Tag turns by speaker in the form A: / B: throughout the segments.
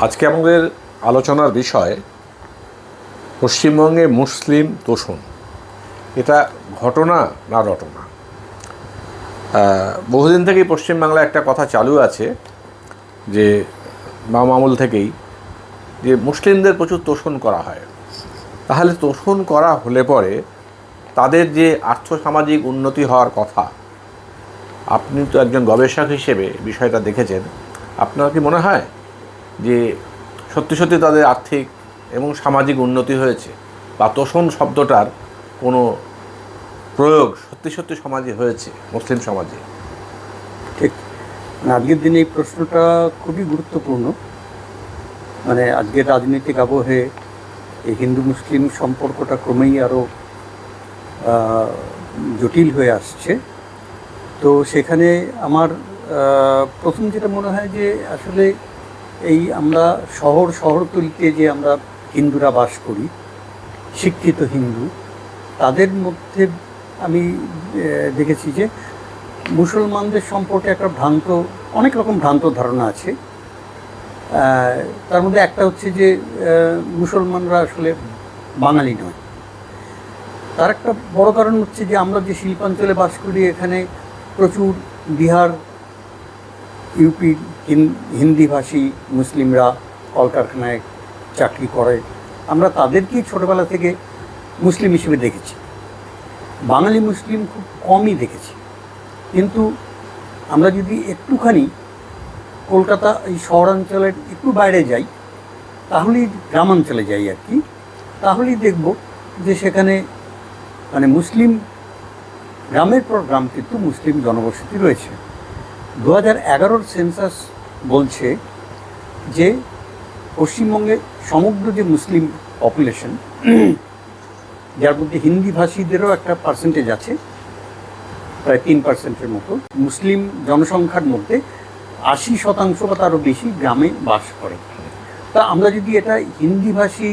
A: আজকে আমাদের আলোচনার বিষয় পশ্চিমবঙ্গে মুসলিম তোষণ। এটা ঘটনা না রটনা। বহুদিন থেকেই পশ্চিমবাংলায় একটা কথা চালু আছে যে বাম আমল থেকেই যে মুসলিমদের প্রচুর তোষণ করা হয়। তাহলে তোষণ করা হলে পরে তাদের যে আর্থসামাজিক উন্নতি হওয়ার কথা, আপনি তো একজন গবেষক হিসেবে বিষয়টা দেখেছেন, আপনার কি মনে হয় যে সত্যি সত্যি তাদের আর্থিক এবং সামাজিক উন্নতি হয়েছে, বা তোষণ শব্দটার কোনো প্রয়োগ সত্যি সত্যি সমাজে হয়েছে, মুসলিম সমাজে?
B: ঠিক, আজকের দিনে এই প্রশ্নটা খুবই গুরুত্বপূর্ণ। আজকের রাজনৈতিক আবহে এই হিন্দু মুসলিম সম্পর্কটা ক্রমেই আরও জটিল হয়ে আসছে। তো সেখানে আমার প্রথম যেটা মনে হয় যে আসলে এই আমরা শহরতলিতে যে আমরা হিন্দুরা বাস করি, শিক্ষিত হিন্দু, তাদের মধ্যে আমি দেখেছি যে মুসলমানদের সম্পর্কে একটা অনেক রকম ভ্রান্ত ধারণা আছে। তার মধ্যে একটা হচ্ছে যে মুসলমানরা আসলে বাঙালি নয়। তার একটা বড় কারণ হচ্ছে যে আমরা যে শিল্পাঞ্চলে বাস করি, এখানে প্রচুর বিহার, ইউপি হিন্দিভাষী মুসলিমরা কলকারখানায় চাকরি করে। আমরা তাদেরকেই ছোটোবেলা থেকে মুসলিম হিসেবে দেখেছি। বাঙালি মুসলিম খুব কমই দেখেছি। কিন্তু আমরা যদি একটুখানি কলকাতা এই শহরাঞ্চলের একটু বাইরে যাই, তাহলেই গ্রামাঞ্চলে যাই আর কি, তাহলেই দেখব যে সেখানে মুসলিম গ্রামের পর গ্রাম কিন্তু মুসলিম জনবসতি রয়েছে। 2011 সেন্সাস বলছে যে পশ্চিমবঙ্গে সমগ্র যে মুসলিম পপুলেশন, যার মধ্যে হিন্দিভাষীদেরও একটা পার্সেন্টেজ আছে, প্রায় 3% মতো, মুসলিম জনসংখ্যার মধ্যে 80% বা তারও বেশি গ্রামে বাস করে। তা আমরা যদি এটা হিন্দিভাষী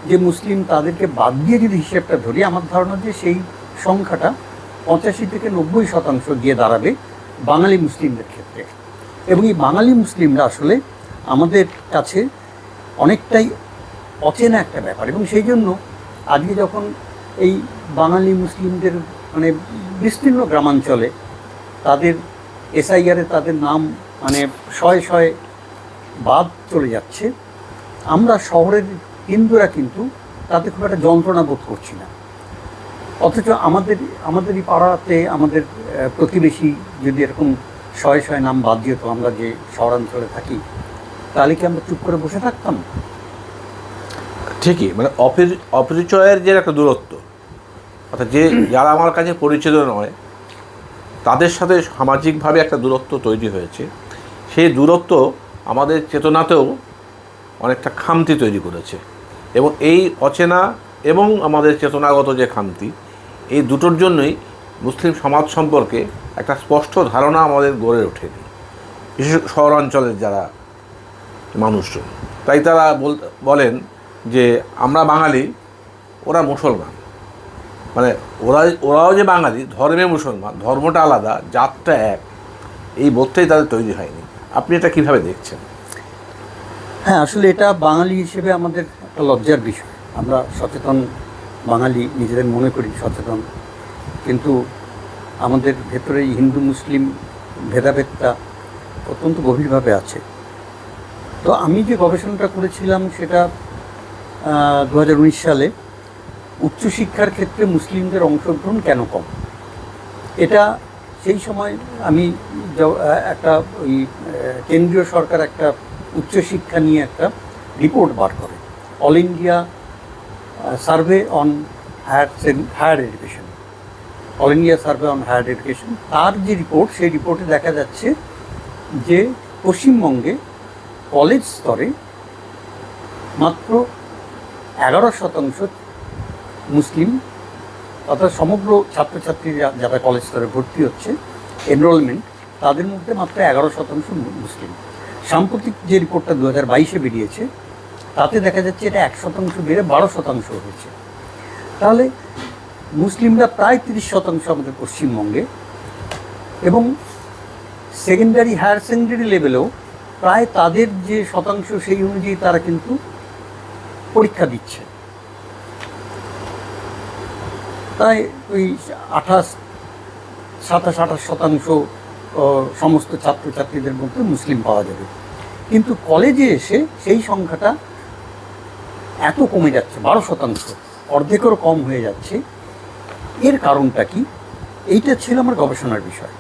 B: যে মুসলিম তাদেরকে বাদ দিয়ে যদি হিসেবটা ধরি, আমার ধারণা যে সেই সংখ্যাটা 85 থেকে 90% গিয়ে দাঁড়াবে বাঙালি মুসলিমদের ক্ষেত্রে। এবং এই বাঙালি মুসলিমরা আসলে আমাদের কাছে অনেকটাই অচেনা একটা ব্যাপার। এবং সেই জন্য আজকে যখন এই বাঙালি মুসলিমদের বিস্তীর্ণ গ্রামাঞ্চলে তাদের এসআইআরে তাদের নাম শয়ে বাদ চলে যাচ্ছে, আমরা শহরের হিন্দুরা কিন্তু তাতে খুব একটা যন্ত্রণা বোধ করছি না। অথচ আমাদের এই পাড়াতে আমাদের প্রতিবেশী যদি এরকম শয়ে নাম বাদ যেত, আমরা যে শহরাঞ্চলে থাকি, তাহলে কি আমরা চুপ করে বসে থাকতাম?
A: ঠিকই, অপরিচয়ের যে একটা দূরত্ব, অর্থাৎ যারা আমার কাছে পরিচিত নয় তাদের সাথে সামাজিকভাবে একটা দূরত্ব তৈরি হয়েছে। সেই দূরত্ব আমাদের চেতনাতেও অনেকটা খামতি তৈরি করেছে। এবং এই অচেনা এবং আমাদের চেতনাগত যে খামতি, এই দুটোর জন্যই মুসলিম সমাজ সম্পর্কে একটা স্পষ্ট ধারণা আমাদের গড়ে ওঠেনি, বিশেষ শহরাঞ্চলের যারা মানুষজন। তাই তারা বলেন যে আমরা বাঙালি, ওরা মুসলমান। ওরাও যে বাঙালি, ধর্মে মুসলমান, ধর্মটা আলাদা, জাতটা এক, এই বোধটাই তাদের তৈরি হয়নি। আপনি এটা কীভাবে দেখছেন?
B: হ্যাঁ, আসলে এটা বাঙালি হিসেবে আমাদের একটা লজ্জার বিষয়। আমরা সচেতন বাঙালি নিজেদের মনে করি সচেতন, কিন্তু আমাদের ভেতরে হিন্দু মুসলিম ভেদাভেদটা অত্যন্ত গভীরভাবে আছে। তো আমি যে গবেষণাটা করেছিলাম সেটা 2019 সালে, উচ্চশিক্ষার ক্ষেত্রে মুসলিমদের অংশগ্রহণ কেন কম। এটা সেই সময় আমি একটা কেন্দ্রীয় সরকার একটা উচ্চশিক্ষা নিয়ে একটা রিপোর্ট বার করে, all India survey on higher education, all India survey on higher education. তার যে রিপোর্ট, সেই রিপোর্টে দেখা যাচ্ছে যে পশ্চিমবঙ্গে কলেজ স্তরে মাত্র 11% মুসলিম, অর্থাৎ সমগ্র ছাত্রছাত্রীরা যারা কলেজ স্তরে ভর্তি হচ্ছে, এনরোলমেন্ট, তাদের মধ্যে মাত্র 11% মুসলিম। সাম্প্রতিক যে রিপোর্টটা 2022-এ বেরিয়েছে, তাতে দেখা যাচ্ছে এটা 1% বেড়ে 12% হয়েছে। তাহলে মুসলিমরা প্রায় 30% আমাদের পশ্চিমবঙ্গে, এবং সেকেন্ডারি হায়ার সেকেন্ডারি লেভেলেও প্রায় তাদের যে শতাংশ সেই অনুযায়ী তারা কিন্তু পরীক্ষা দিচ্ছে। তাই ওই 27-28% সমস্ত ছাত্রছাত্রীদের মধ্যে মুসলিম পাওয়া যাবে, কিন্তু কলেজে এসে সেই সংখ্যাটা এত কমে যাচ্ছে, 12%, অর্ধেকেরও কম হয়ে যাচ্ছে। এর কারণটা কি? এইটা ছিল আমার গবেষণার বিষয়।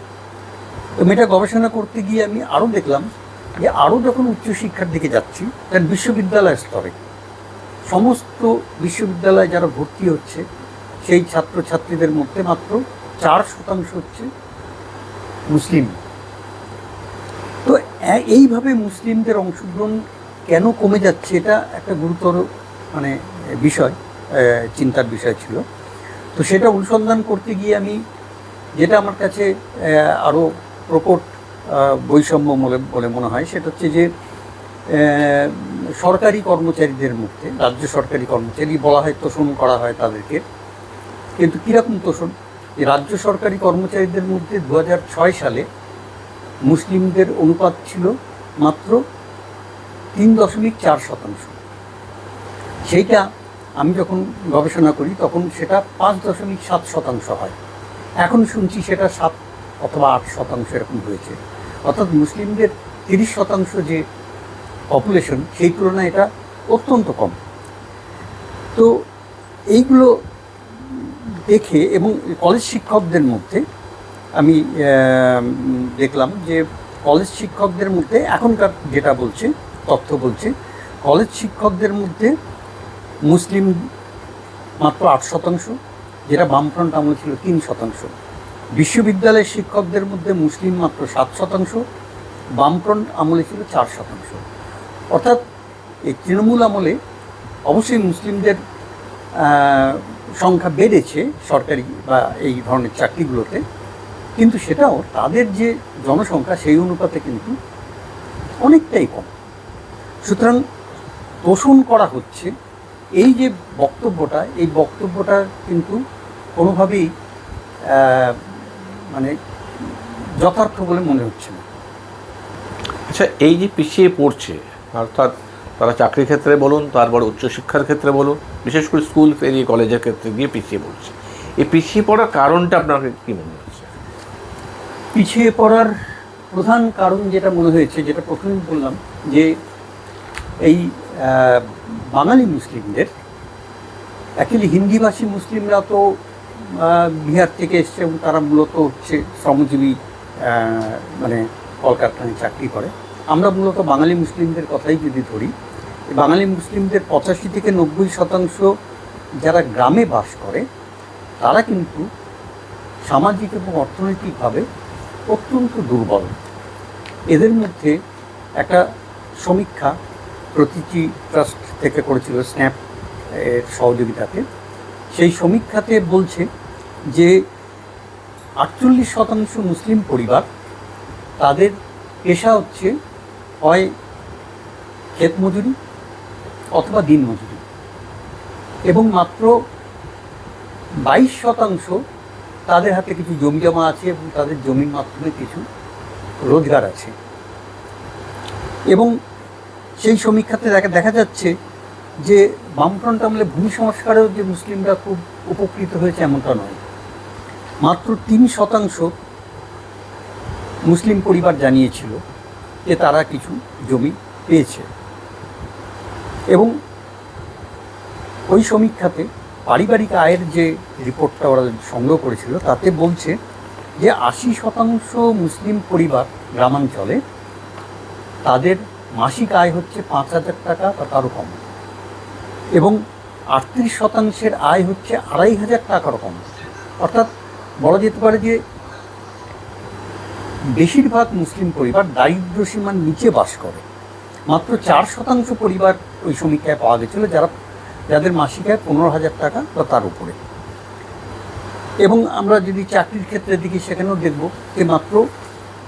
B: তো এটা গবেষণা করতে গিয়ে আমি আরও দেখলাম যে আরও যখন উচ্চশিক্ষার দিকে যাচ্ছি, তার বিশ্ববিদ্যালয় স্তরে সমস্ত বিশ্ববিদ্যালয়ে যারা ভর্তি হচ্ছে সেই ছাত্রছাত্রীদের মধ্যে মাত্র 4% হচ্ছে মুসলিম। তো এইভাবে মুসলিমদের অংশগ্রহণ কেন কমে যাচ্ছে, এটা একটা গুরুতর মানে বিষয়, চিন্তার বিষয় ছিল। তো সেটা অনুসন্ধান করতে গিয়ে আমি, যেটা আমার কাছে আরও প্রকট বৈষম্য বলে মনে হয়, সেটা হচ্ছে যে সরকারি কর্মচারীদের মধ্যে, রাজ্য সরকারি কর্মচারী বলা হয়, তোষণ করা হয় তাদেরকে, কিন্তু কীরকম তোষণ? এই রাজ্য সরকারি কর্মচারীদের মধ্যে 2006 সালে মুসলিমদের অনুপাত ছিল মাত্র 3.4%। সেইটা আমি যখন গবেষণা করি তখন সেটা 5.7% হয়। এখন শুনছি সেটা 7 অথবা 8% এরকম হয়েছে। অর্থাৎ মুসলিমদের 30% যে পপুলেশন, সেই তুলনায় এটা অত্যন্ত কম। তো এইগুলো দেখে, এবং কলেজ শিক্ষকদের মধ্যে আমি দেখলাম যে কলেজ শিক্ষকদের মধ্যে এখনকার যেটা বলছে, তথ্য বলছে, কলেজ শিক্ষকদের মধ্যে মুসলিম মাত্র 8%, যেটা বামফ্রন্ট আমলে ছিল 3%। বিশ্ববিদ্যালয়ের শিক্ষকদের মধ্যে মুসলিম মাত্র 7%, বামফ্রন্ট আমলে ছিল 4%। অর্থাৎ এই তৃণমূল আমলে অবশ্যই মুসলিমদের সংখ্যা বেড়েছে সরকারি বা এই ধরনের চাকরিগুলোতে, কিন্তু সেটাও তাদের যে জনসংখ্যা সেই অনুপাতে কিন্তু অনেকটাই কম। সুতরাং তোষণ করা হচ্ছে, এই যে বক্তব্যটা, এই বক্তব্যটা কিন্তু কোনোভাবেই মানে যথার্থ বলে মনে হচ্ছে না।
A: আচ্ছা, এই যে পিছিয়ে পড়ছে, অর্থাৎ তারা চাকরির ক্ষেত্রে বলুন, তারপর উচ্চশিক্ষার ক্ষেত্রে বলুন, বিশেষ করে স্কুল পেরিয়ে কলেজের ক্ষেত্রে গিয়ে পিছিয়ে পড়ছে, এই পিছিয়ে পড়ার কারণটা আপনার কী মনে হচ্ছে?
B: পিছিয়ে পড়ার প্রধান কারণ যেটা মনে হয়েছে, যেটা প্রথমে বললাম, যে এই বাঙালি মুসলিমদের, অ্যাকচুয়ালি হিন্দিভাষী মুসলিমরা তো বিহার থেকে এসছে এবং তারা মূলত হচ্ছে শ্রমজীবী, মানে কলকারখানায় চাকরি করে। আমরা মূলত বাঙালি মুসলিমদের কথাই যদি ধরি, বাঙালি মুসলিমদের 85 থেকে 90% যারা গ্রামে বাস করে, তারা কিন্তু সামাজিক এবং অর্থনৈতিকভাবে অত্যন্ত দুর্বল। এদের মধ্যে একটা সমীক্ষা প্রতীচি ট্রাস্ট থেকে করেছিল স্ন্যাপ এর সহযোগিতাতে। সেই সমীক্ষাতে বলছে যে 48% মুসলিম পরিবার, তাদের পেশা হচ্ছে হয় ক্ষেত মজুরি অথবা দিন মজুরি, এবং মাত্র 22% তাদের হাতে কিছু জমি জমা আছে এবং তাদের জমির মাধ্যমে কিছু রোজগার আছে। এবং সেই সমীক্ষাতে দেখা যাচ্ছে যে বামফ্রন্ট আমলে ভূমি সংস্কারেও যে মুসলিমরা খুব উপকৃত হয়েছে এমনটা নয়। মাত্র 3% মুসলিম পরিবার জানিয়েছিল যে তারা কিছু জমি পেয়েছে। এবং ওই সমীক্ষাতে পারিবারিক আয়ের যে রিপোর্টটা ওরা সংগ্রহ করেছিল, তাতে বলছে যে 80% মুসলিম পরিবার গ্রামাঞ্চলে, তাদের মাসিক আয় হচ্ছে 5,000 টাকা বা তারও কম, এবং 38% আয় হচ্ছে 2,500 টাকারও কম। অর্থাৎ বলা যেতে পারে যে বেশিরভাগ মুসলিম পরিবার দারিদ্র্যসীমার নিচে বাস করে। মাত্র 4% পরিবার ওই সমীক্ষায় পাওয়া গেছিলো যাদের মাসিক আয় 15,000 টাকা বা তার উপরে। এবং আমরা যদি চাকরির ক্ষেত্রে দেখি, সেখানেও দেখব যে মাত্র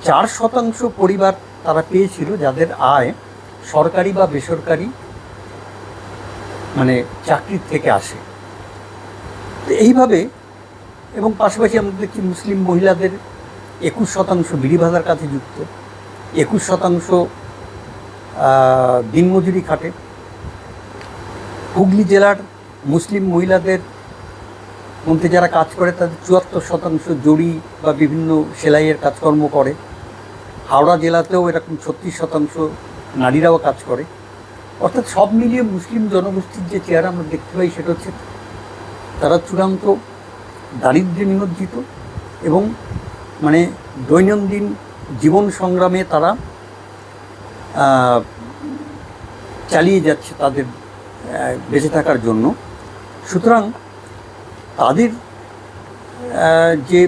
B: 4% পরিবার তারা পেয়েছিল যাদের আয় সরকারি বা বেসরকারি মানে চাকরির থেকে আসে। তো এইভাবে, এবং পাশাপাশি আমরা দেখছি মুসলিম মহিলাদের 21% বিড়ি ভাজার কাছে যুক্ত, 21% দিনমজুরি খাটে। হুগলি জেলার মুসলিম মহিলাদের মধ্যে যারা কাজ করে তাদের ৭৪% জড়ি বা বিভিন্ন সেলাইয়ের কাজকর্ম করে। হাওড়া জেলাতেও এরকম ৩৬% নারীরাও কাজ করে। অর্থাৎ সব মিলিয়ে মুসলিম জনগোষ্ঠীর যে চেহারা আমরা দেখতে পাই সেটা হচ্ছে তারা চূড়ান্ত দারিদ্র্যে নিমজ্জিত এবং মানে দৈনন্দিন জীবন সংগ্রামে তারা চালিয়ে যাচ্ছে তাদের বেঁচে থাকার জন্য। সুতরাং তাদের যে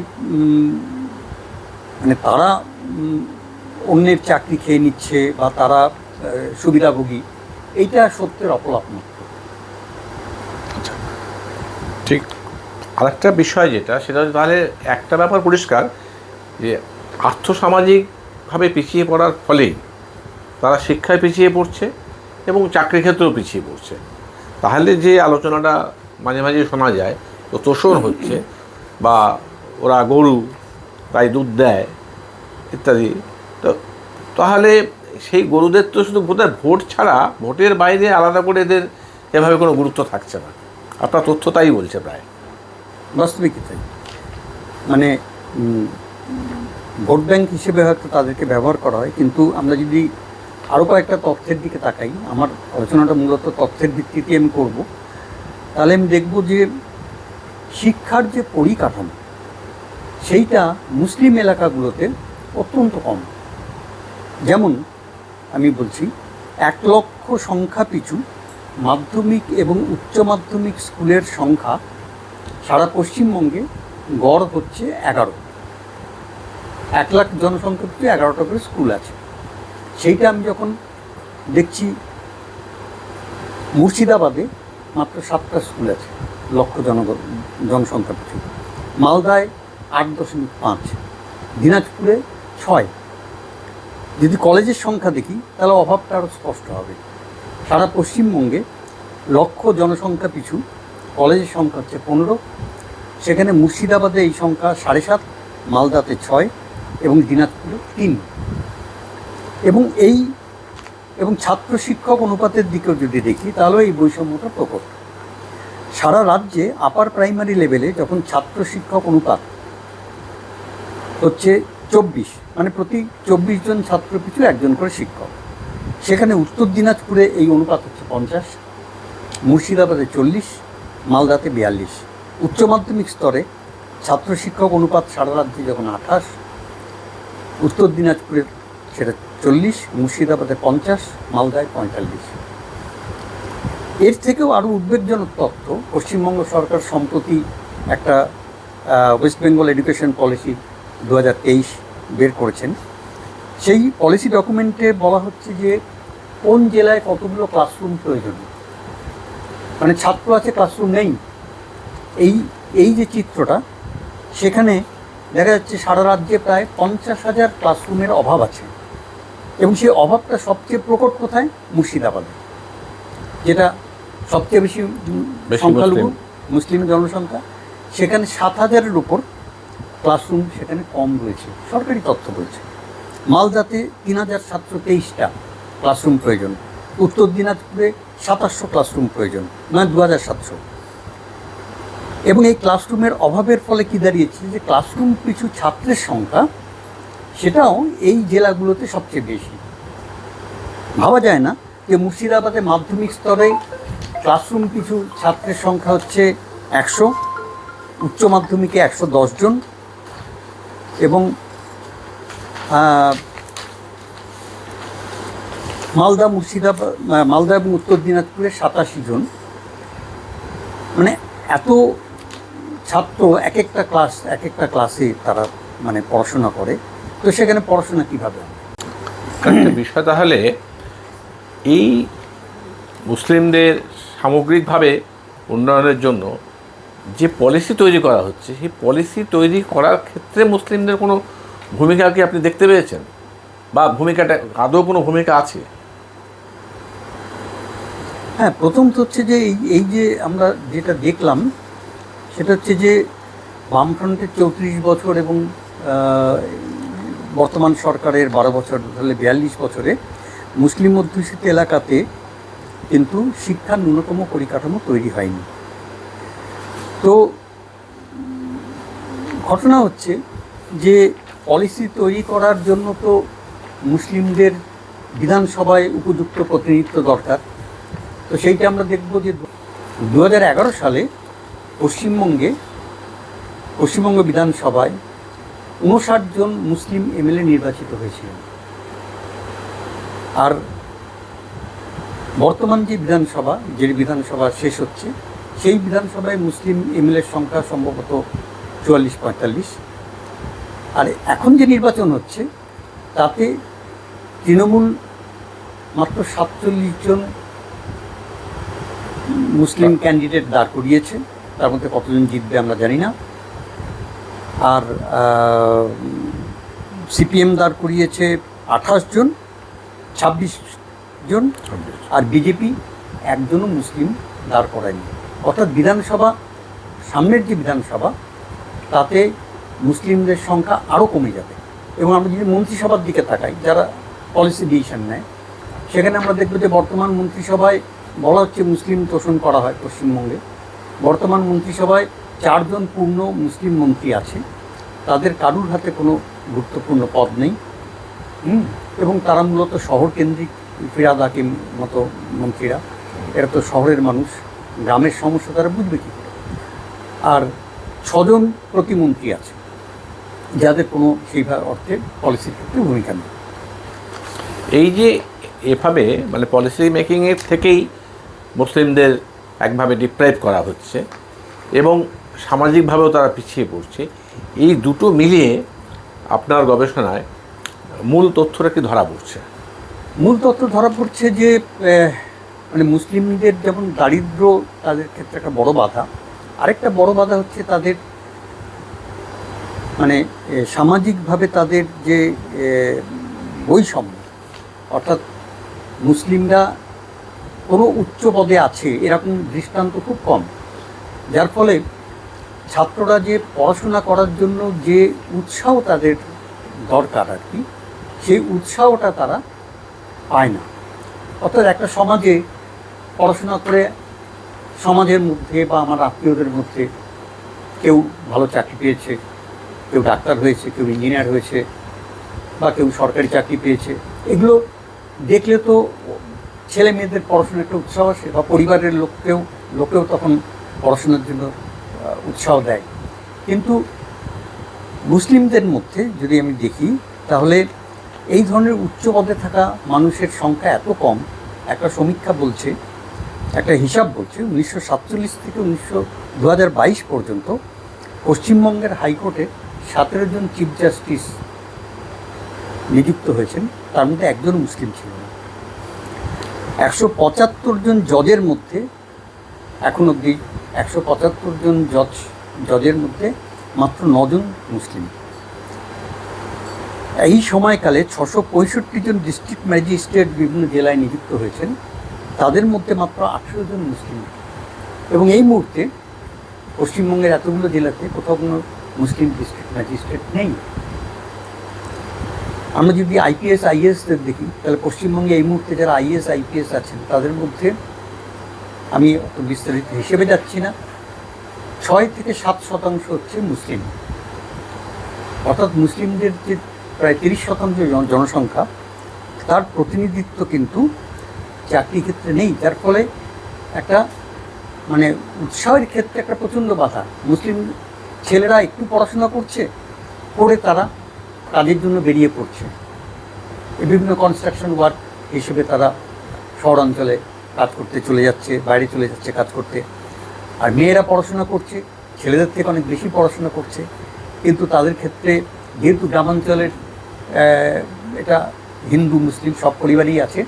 B: মানে তারা অন্যের চাকরি খেয়ে নিচ্ছে বা তারা সুবিধাভোগী, এইটা সত্যের অপলাপ মাত্র।
A: ঠিক। আরেকটা বিষয় যেটা সেটা হচ্ছে তাহলে একটা ব্যাপার পরিষ্কার যে আর্থসামাজিকভাবে পিছিয়ে পড়ার ফলেই তারা শিক্ষায় পিছিয়ে পড়ছে এবং চাকরি ক্ষেত্রেও পিছিয়ে পড়ছে। তাহলে যে আলোচনাটা মাঝে মাঝে শোনা যায় তো তোষণ হচ্ছে বা ওরা গরু তাই দুধ দেয় ইত্যাদি, তো তাহলে সেই গরুদের তো শুধু বোধহয় ভোট ছাড়া ভোটের বাইরে আলাদা করে এদের এভাবে কোনো গুরুত্ব থাকছে না। আপনার তথ্য তাই বলছে প্রায়।
B: বাস্তবিকই তাই। মানে ভোট ব্যাংক হিসেবে হয়তো তাদেরকে ব্যবহার করা হয়, কিন্তু আমরা যদি আরও কয়েকটা তথ্যের দিকে তাকাই, আমার আলোচনাটা মূলত তথ্যের ভিত্তিতে আমি করব, তাহলে আমি দেখব যে শিক্ষার যে পরিকাঠামো সেইটা মুসলিম এলাকাগুলোতে অত্যন্ত কম। যেমন আমি বলছি ১ লক্ষ সংখ্যা পিছু মাধ্যমিক এবং উচ্চ মাধ্যমিক স্কুলের সংখ্যা সারা পশ্চিমবঙ্গে গড় হচ্ছে ১১। ১ লাখ জনসংখ্যা পিছু ১১টা করে স্কুল আছে। সেইটা আমি যখন দেখছি মুর্শিদাবাদে মাত্র 7টা স্কুল আছে লক্ষ জনসংখ্যা পিছু, মালদায় ৮.৫, দিনাজপুরে ৬। যদি কলেজের সংখ্যা দেখি তাহলে অভাবটা আরও স্পষ্ট হবে। সারা পশ্চিমবঙ্গে লক্ষ জনসংখ্যা পিছু কলেজের সংখ্যা হচ্ছে ১৫, সেখানে মুর্শিদাবাদে এই সংখ্যা ৭.৫, মালদাতে ৬ এবং দিনাজপুরে ৩। এবং ছাত্র শিক্ষক অনুপাতের দিকেও যদি দেখি তাহলে এই বৈষম্যটা প্রকট। সারা রাজ্যে আপার প্রাইমারি লেভেলে যখন ছাত্র শিক্ষক অনুপাত হচ্ছে ২৪, মানে প্রতি ২৪ জন ছাত্র পিছু ১ জন করে শিক্ষক, সেখানে উত্তর দিনাজপুরে এই অনুপাত হচ্ছে ৫০, মুর্শিদাবাদে ৪০, মালদাতে ৪২। উচ্চ মাধ্যমিক স্তরে ছাত্র শিক্ষক অনুপাত সারা রাজ্যে যখন ২৮, উত্তর দিনাজপুরে সেটা ৪০, মুর্শিদাবাদে ৫০, মালদায় ৪৫। এর থেকেও আরও উদ্বেগজনক তথ্য পশ্চিমবঙ্গ সরকার সম্প্রতি একটা ওয়েস্ট বেঙ্গল এডুকেশন পলিসি ২০২৩ বের করেছেন। সেই পলিসি ডকুমেন্টে বলা হচ্ছে যে কোন জেলায় কতগুলো ক্লাসরুম প্রয়োজন, মানে ছাত্র আছে ক্লাসরুম নেই, এই যে চিত্রটা, সেখানে দেখা যাচ্ছে সারা রাজ্যে প্রায় ৫০,০০০ ক্লাসরুমের অভাব আছে। এবং সেই অভাবটা সবচেয়ে প্রকট কোথায়? মুর্শিদাবাদে, যেটা সবচেয়ে বেশি সংখ্যালঘু মুসলিম জনসংখ্যা। সেখানে ৭,০০০-এর উপর ক্লাসরুম সেখানে কম রয়েছে, সরকারি তথ্য বলছে। মালদাতে ৩,৭২৩টা ক্লাসরুম প্রয়োজন, উত্তর দিনাজপুরে ২৭০০ ক্লাসরুম প্রয়োজন, মানে ২,৭০০। এবং এই ক্লাসরুমের অভাবের ফলে কি দাঁড়িয়েছে যে ক্লাসরুম পিছু ছাত্রের সংখ্যা সেটাও এই জেলাগুলোতে সবচেয়ে বেশি। ভাবা যায় না যে মুর্শিদাবাদে মাধ্যমিক স্তরে ক্লাসরুম পিছু ছাত্রের সংখ্যা হচ্ছে ১০০, উচ্চ মাধ্যমিকে ১১০ জন এবং মালদা এবং উত্তর দিনাজপুরে ৮৭ জন। মানে এত ছাত্র এক একটা ক্লাসে তারা মানে পড়াশোনা করে, তো সেখানে পড়াশোনা কীভাবে হবে?
A: একটা বিষয় তাহলে এই মুসলিমদের সামগ্রিকভাবে উন্নয়নের জন্য যে পলিসি তৈরি করা হচ্ছে, সেই পলিসি তৈরি করার ক্ষেত্রে মুসলিমদের কোনো ভূমিকা কি আপনি দেখতে পেয়েছেন, বা ভূমিকাটা আদৌ কোনো ভূমিকা আছে?
B: হ্যাঁ, প্রথম তো হচ্ছে যে এই যে আমরা যেটা দেখলাম সেটা হচ্ছে যে বামফ্রন্টের ৩৪ বছর এবং বর্তমান সরকারের ১২ বছর ধরলে ৪২ বছরে মুসলিম অধ্যুষিত এলাকাতে কিন্তু শিক্ষার ন্যূনতম পরিকাঠামো তৈরি হয়নি। তো ঘটনা হচ্ছে যে পলিসি তৈরি করার জন্য তো মুসলিমদের বিধানসভায় উপযুক্ত প্রতিনিধিত্ব দরকার। তো সেইটা আমরা দেখব যে 2011 সালে পশ্চিমবঙ্গ বিধানসভায় 59 জন মুসলিম এমএলএ নির্বাচিত হয়েছিলেন। আর বর্তমান যে বিধানসভা শেষ হচ্ছে, সেই বিধানসভায় মুসলিম এমএলএর সংখ্যা সম্ভবত 44-45। আর এখন যে নির্বাচন হচ্ছে তাতে তৃণমূল মাত্র 47 জন মুসলিম ক্যান্ডিডেট দাঁড় করিয়েছে, তার মধ্যে কতজন জিতবে আমরা জানি না। আর সিপিএম দাঁড় করিয়েছে 28 জন, 26 জন, আর বিজেপি একজনও মুসলিম দাঁড় করায়নি। অর্থাৎ সামনের যে বিধানসভা তাতে মুসলিমদের সংখ্যা আরও কমে যাবে। এবং আমরা যদি মন্ত্রিসভার দিকে তাকাই, যারা পলিসি ডিসিশন নেয়, সেখানে আমরা দেখব যে বর্তমান মন্ত্রিসভায় বলা হচ্ছে মুসলিম তোষণ করা হয় পশ্চিমবঙ্গে। বর্তমান মন্ত্রিসভায় 4 জন পূর্ণ মুসলিম মন্ত্রী আছে, তাদের কারুর হাতে কোনো গুরুত্বপূর্ণ পদ নেই। এবং তারা মূলত শহর কেন্দ্রিক, ফিরাদ হাকিম মতো মন্ত্রীরা, এরা তো শহরের মানুষ, গ্রামের সমস্যা তারা বুঝবে কী করে। আর 6 জন প্রতিমন্ত্রী আছে, যাদের কোনো সেইভাবে অর্থে পলিসির ক্ষেত্রে ভূমিকা নেই।
A: এই যে এভাবে মানে পলিসি মেকিংয়ের থেকেই মুসলিমদের একভাবে ডিপ্রাইভ করা হচ্ছে এবং সামাজিকভাবেও তারা পিছিয়ে পড়ছে, এই দুটো মিলিয়ে আপনার গবেষণায় মূল তথ্যটা কি ধরা পড়ছে?
B: মূল তথ্য ধরা পড়ছে যে মানে মুসলিমদের যেমন দারিদ্র তাদের ক্ষেত্রে একটা বড় বাধা, আরেকটা বড় বাধা হচ্ছে তাদের মানে সামাজিকভাবে তাদের যে বৈষম্য। অর্থাৎ মুসলিমরা কোনো উচ্চ পদে আছে এরকম দৃষ্টান্ত খুব কম, যার ফলে ছাত্ররা যে পড়াশোনা করার জন্য যে উৎসাহ তাদের দরকার আর কি, সেই উৎসাহটা তারা পায় না। অর্থাৎ একটা সমাজে পড়াশোনা করে সমাজের মধ্যে বা আমার আত্মীয়দের মধ্যে কেউ ভালো চাকরি পেয়েছে, কেউ ডাক্তার হয়েছে, কেউ ইঞ্জিনিয়ার হয়েছে, বা কেউ সরকারি চাকরি পেয়েছে, এগুলো দেখলে তো ছেলে মেয়েদের পড়াশোনার একটা উৎসাহ আসে, বা পরিবারের লোকেও তখন পড়াশোনার জন্য উৎসাহ দেয়। কিন্তু মুসলিমদের মধ্যে যদি আমি দেখি, তাহলে এই ধরনের উচ্চ পদে থাকা মানুষের সংখ্যা এত কম। একটা সমীক্ষা বলছে, একটা হিসাব বলছে, 1947 থেকে 2022 পর্যন্ত পশ্চিমবঙ্গের হাইকোর্টে 17 জন চিফ জাস্টিস নিযুক্ত হয়েছেন, তার মধ্যে একজন মুসলিম ছিল না। 175 জন জজের মধ্যে এখন অবধি 175 জন জজের মধ্যে মাত্র 9 জন মুসলিম। এই সময়কালে 665 জন ডিস্ট্রিক্ট ম্যাজিস্ট্রেট বিভিন্ন জেলায় নিযুক্ত হয়েছেন, তাদের মধ্যে মাত্র 18 জন মুসলিম। এবং এই মুহূর্তে পশ্চিমবঙ্গের এতগুলো জেলাতে কোথাও কোনো মুসলিম ডিস্ট্রিক্ট ম্যাজিস্ট্রেট নেই। আমরা যদি আইপিএস আইএএসদের দেখি, তাহলে পশ্চিমবঙ্গে এই মুহূর্তে যারা আইএস আইপিএস আছেন তাদের মধ্যে, আমি অত বিস্তারিত হিসেবে যাচ্ছি না, 6 থেকে 7% হচ্ছে মুসলিম। অর্থাৎ মুসলিমদের যে প্রায় 30% জনসংখ্যা, তার প্রতিনিধিত্ব কিন্তু চাকরি ক্ষেত্রে নেই, যার ফলে একটা মানে উৎসাহের ক্ষেত্রে একটা প্রচণ্ড বাধা। মুসলিম ছেলেরা একটু পড়াশোনা করছে, করে তারা কাজের জন্য বেরিয়ে পড়ছে, বিভিন্ন কনস্ট্রাকশন ওয়ার্ক হিসেবে তারা শহরাঞ্চলে কাজ করতে চলে যাচ্ছে, বাইরে চলে যাচ্ছে কাজ করতে। আর মেয়েরা পড়াশোনা করছে, ছেলেদের থেকে অনেক বেশি পড়াশোনা করছে, কিন্তু তাদের ক্ষেত্রে যেহেতু গ্রামাঞ্চলের এটা হিন্দু মুসলিম সব পরিবারই আছে,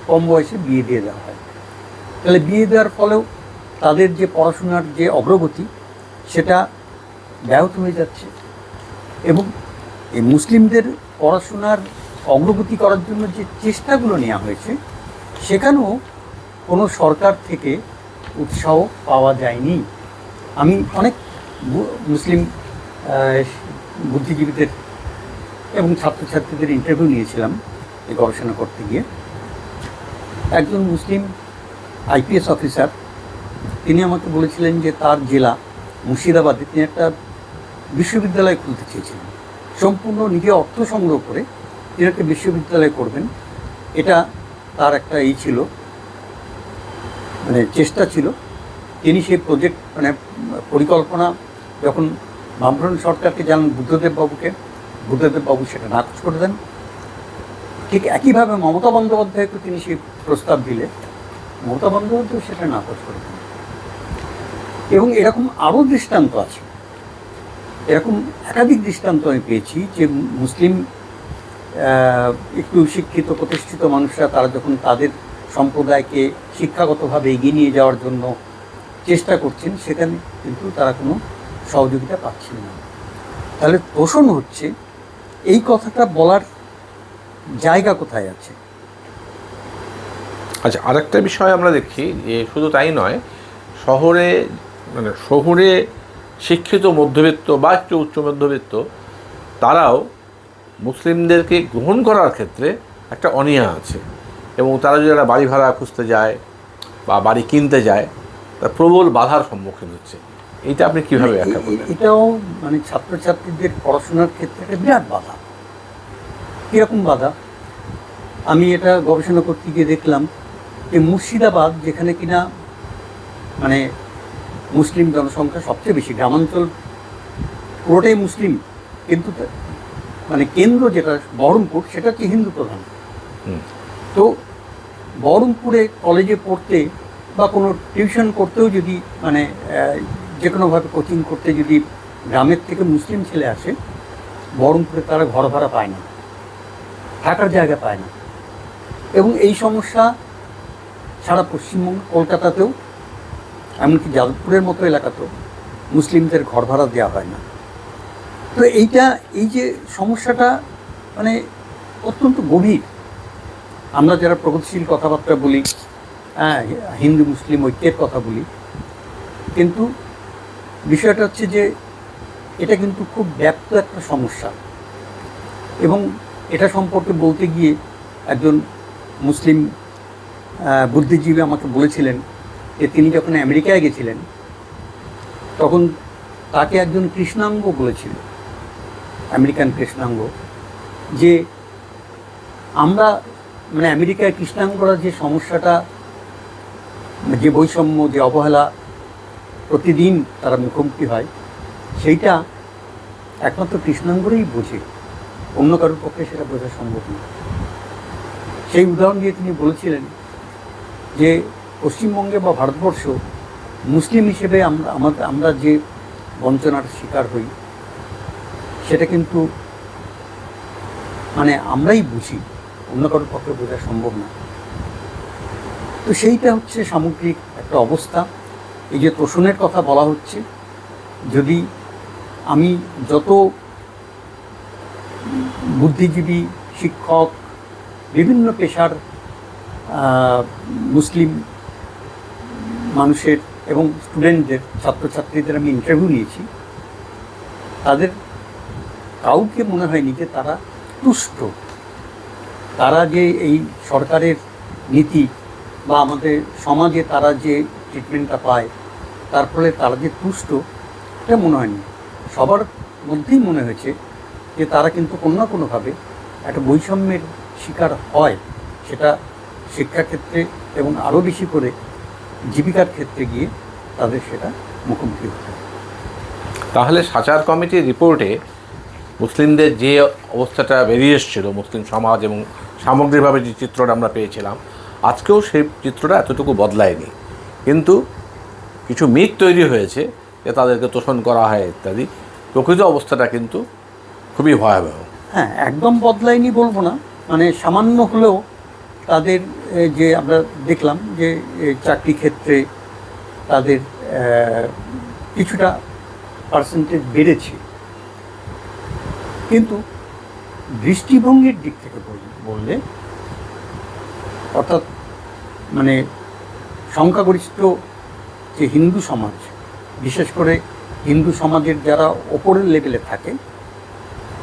B: কম বয়সে বিয়ে দিয়ে দেওয়া হয়। তাহলে বিয়ে দেওয়ার ফলেও তাদের যে পড়াশোনার যে অগ্রগতি সেটা ব্যাহত হয়ে যাচ্ছে। এবং এই মুসলিমদের পড়াশোনার অগ্রগতি করার জন্য যে চেষ্টাগুলো নেওয়া হয়েছে, সেখানেও কোনো সরকার থেকে উৎসাহ পাওয়া যায়নি। আমি অনেক মুসলিম বুদ্ধিজীবীদের এবং ছাত্রছাত্রীদের ইন্টারভিউ নিয়েছিলাম এই গবেষণা করতে গিয়ে। একজন মুসলিম আইপিএস অফিসার তিনি আমাকে বলেছিলেন যে তার জেলা মুর্শিদাবাদে তিনি একটা বিশ্ববিদ্যালয় খুলতে চেয়েছিলেন, সম্পূর্ণ নিজে অর্থ সংগ্রহ করে তিনি একটা বিশ্ববিদ্যালয় করবেন। এটা তার একটা ছিল, মানে চেষ্টা ছিল। তিনি সেই প্রজেক্ট মানে পরিকল্পনা যখন বামফ্রন্ট সরকারকে জানান বুদ্ধদেববাবু সেটা নাকচ করে দেন। ঠিক একইভাবে মমতা বন্দ্যোপাধ্যায়কে তিনি সেই প্রস্তাব দিলে মমতা বন্দ্যোপাধ্যায় সেটা নাকচ করে দেন। এবং এরকম আরও দৃষ্টান্ত আছে, এরকম একাধিক দৃষ্টান্ত আমি পেয়েছি যে মুসলিম একটু শিক্ষিত প্রতিষ্ঠিত মানুষরা তারা যখন তাদের সম্প্রদায়কে শিক্ষাগতভাবে এগিয়ে নিয়ে যাওয়ার জন্য চেষ্টা করছেন, সেখানে কিন্তু তারা কোনো সহযোগিতা পাচ্ছেন না। তাহলে তোষণ হচ্ছে, এই কথাটা বলার জায়গা কোথায় আছে?
A: আচ্ছা, আরেকটা বিষয় আমরা দেখি যে শুধু তাই নয়, শহরে শিক্ষিত মধ্যবিত্ত বা একটু উচ্চ মধ্যবিত্ত তারাও মুসলিমদেরকে গ্রহণ করার ক্ষেত্রে একটা অনীহা আছে, এবং তারা যদি একটা বাড়ি ভাড়া খুঁজতে যায় বা বাড়ি কিনতে যায় তা প্রবল বাধার সম্মুখীন হচ্ছে। এইটা আপনি কীভাবে ব্যাখ্যা করবেন?
B: এটাও মানে ছাত্রছাত্রীদের পড়াশোনার ক্ষেত্রে একটা বিরাট বাধা। কীরকম বাধা? আমি এটা গবেষণা করতে গিয়ে দেখলাম যে মুর্শিদাবাদ, যেখানে কিনা মানে মুসলিম জনসংখ্যা সবচেয়ে বেশি, গ্রামাঞ্চল পুরোটাই মুসলিম, কিন্তু মানে কেন্দ্র যেটা বহরমপুর সেটা হচ্ছে হিন্দু প্রধান। তো বহরমপুরে কলেজে পড়তে বা কোনো টিউশন করতেও যদি মানে যে কোনোভাবে কোচিং করতে যদি গ্রামের থেকে মুসলিম ছেলে আসে, বহরমপুরে তারা ঘর ভাড়া পায় না, থাকার জায়গা পায় না। এবং এই সমস্যা সারা পশ্চিমবঙ্গ, কলকাতাতেও, এমনকি যাদবপুরের মতো এলাকাতেও মুসলিমদের ঘর ভাড়া দেওয়া হয় না। তো এই যে সমস্যাটা মানে অত্যন্ত গভীর। আমরা যারা প্রগতিশীল কথাবার্তা বলি, হ্যাঁ, হিন্দু মুসলিম ঐক্যের কথা বলি, কিন্তু বিষয়টা হচ্ছে যে এটা কিন্তু খুব ব্যাপ্ত একটা সমস্যা। এবং এটা সম্পর্কে বলতে গিয়ে একজন মুসলিম বুদ্ধিজীবী আমাকে বলেছিলেন যে তিনি যখন আমেরিকায় গেছিলেন তখন তাকে একজন কৃষ্ণাঙ্গ বলেছিল, আমেরিকান কৃষ্ণাঙ্গ, যে আমরা মানে আমেরিকায় কৃষ্ণাঙ্গরা যে সমস্যাটা, যে বৈষম্য, যে অবহেলা প্রতিদিন তারা মুখোমুখি হয়, সেইটা একমাত্র কৃষ্ণাঙ্গরাই বোঝে, অন্য কারোর পক্ষে সেটা বোঝা সম্ভব না। সেই উদাহরণ দিয়ে তিনি বলেছিলেন যে পশ্চিমবঙ্গে বা ভারতবর্ষ মুসলিম হিসেবে আমরা যে বঞ্চনার শিকার হই সেটা কিন্তু মানে আমরাই বুঝি, অন্য কারোর পক্ষে বোঝা সম্ভব না। তো সেইটা হচ্ছে সামগ্রিক একটা অবস্থা। এই যে তোষণের কথা বলা হচ্ছে, যদি আমি যত বুদ্ধিজীবী, শিক্ষক, বিভিন্ন পেশার মুসলিম মানুষের এবং স্টুডেন্টদের, ছাত্রছাত্রীদের আমি ইন্টারভিউ নিয়েছি, তাদের কাউকে মনে হয়নি যে তারা তুষ্ট। তারা যে এই সরকারের নীতি বা আমাদের সমাজে তারা যে ট্রিটমেন্টটা পায় তার ফলে তারা যে তুষ্ট, এটা মনে হয়নি। সবার মধ্যেই মনে হয়েছে যে তারা কিন্তু কোনো না কোনোভাবে একটা বৈষম্যের শিকার হয়, সেটা শিক্ষাক্ষেত্রে এবং আরও বেশি করে জীবিকার ক্ষেত্রে গিয়ে তাদের সেটা মুখোমুখি হতে হয়।
A: তাহলে সাচার কমিটির রিপোর্টে মুসলিমদের যে অবস্থাটা বেরিয়ে এসেছিল, মুসলিম সমাজ এবং সামগ্রিকভাবে যে চিত্রটা আমরা পেয়েছিলাম, আজকেও সেই চিত্রটা এতটুকু বদলায়নি, কিন্তু কিছু মিথ তৈরি হয়েছে যে তাদেরকে তোষণ করা হয় ইত্যাদি। প্রকৃত অবস্থাটা কিন্তু খুবই ভয়াবহ।
B: হ্যাঁ, একদম বদলায়নি বলবো না, মানে সামান্য হলেও তাদের যে আমরা দেখলাম যে চাকরি ক্ষেত্রে তাদের কিছুটা পার্সেন্টেজ বেড়েছে, কিন্তু দৃষ্টিভঙ্গির দিক থেকে বললে, অর্থাৎ মানে সংখ্যাগরিষ্ঠ যে হিন্দু সমাজ, বিশেষ করে হিন্দু সমাজের যারা ওপরের লেভেলে থাকে,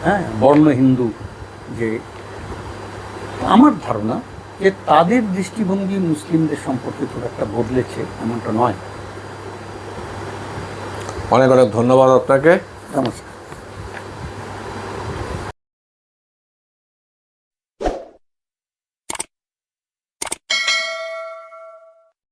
B: হ্যাঁ, বর্ণ হিন্দু, যে আমার ধারণা যে তাদের দৃষ্টিভঙ্গি মুসলিমদের সম্পর্কে খুব একটা বদলেছে এমনটা নয়।
A: অনেক অনেক ধন্যবাদ আপনাকে।
B: নমস্কার।